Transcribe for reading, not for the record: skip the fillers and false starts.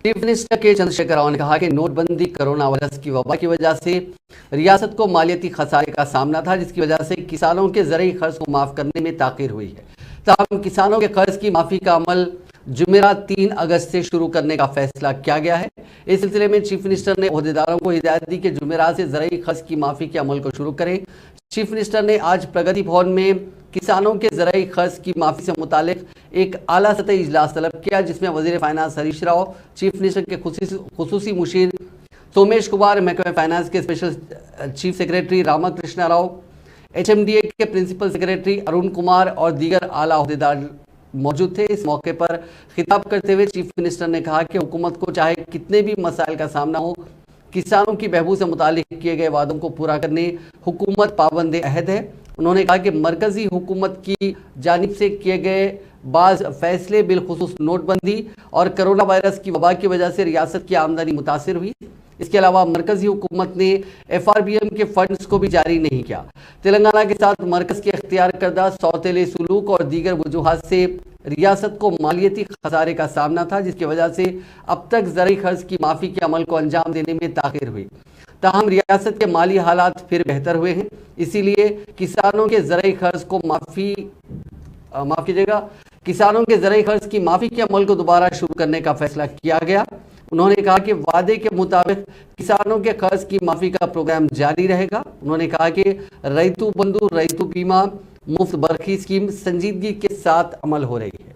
Chief minister के चंद्रशेखर राव ने कहा कि नोटबंदी कोरोना वायरस की वबा की वजह से रियासत को मालियाती खसारे का सामना था, जिसकी वजह से किसानों के ज़रई खर्च को माफ़ करने में ताख़ीर हुई है। ताहम किसानों के कर्ज की माफ़ी का अमल जुमेरात 3 अगस्त से शुरू करने का फैसला किया गया है। इस सिलसिले में चीफ मिनिस्टर ने ओहदेदारों को हिदायत दी कि जुमेरात से ज़रई खर्च की माफ़ी के अमल को शुरू करें। चीफ मिनिस्टर ने आज प्रगति भवन में किसानों के ज़रई खर्च की माफ़ी से मुतालिक एक आला सतही इजलास तलब किया, जिसमें वज़ीर finance Harish Rao, chief minister के खुसूसी मुशीर सोमेश कुमार, महकमे फाइनेंस के special chief secretary Ramakrishna Rao, HMDA के प्रिंसिपल सेक्रेटरी अरुण कुमार और दीगर आला ओहदेदार मौजूद थे। इस मौके पर खिताब करते हुए चीफ मिनिस्टर ने कहा कि हुकूमत को चाहे कितने भी मसाइल का सामना हो, किसानों की बहबूद से मुतालिक किए गए वादों को पूरा करने हुकूमत पाबंद अहद है। उन्होंने कहा कि मरकजी हुकूमत की जानिब से किए गए बाज़ फैसले बिलखुसूस नोटबंदी और कोरोना वायरस की वबा की वजह से रियासत की आमदनी मुतासिर हुई। इसके अलावा मरकजी हुकूमत ने FRBM के फंड्स को भी जारी नहीं किया। तेलंगाना के साथ मरकज के इख्तियार करदा सौतेले सुलूक और दीगर वजूहात से रियासत को मालियाती खसारे का सामना था, जिसकी वजह से अब तक ज़रई खर्च की माफ़ी के अमल को अंजाम देने में ताख़ीर हुई। ताहम रियासत के माली हालात फिर बेहतर हुए हैं, इसीलिए किसानों के ज़रई खर्च को किसानों के ज़रई खर्च की माफ़ी के अमल को दोबारा शुरू करने का फैसला किया गया। उन्होंने कहा कि वादे के मुताबिक किसानों के कर्ज की माफ़ी का प्रोग्राम जारी रहेगा। उन्होंने कहा कि रैतु बंधु, रैतु बीमा, मुफ्त बरखी स्कीम संजीदगी के साथ अमल हो रही है।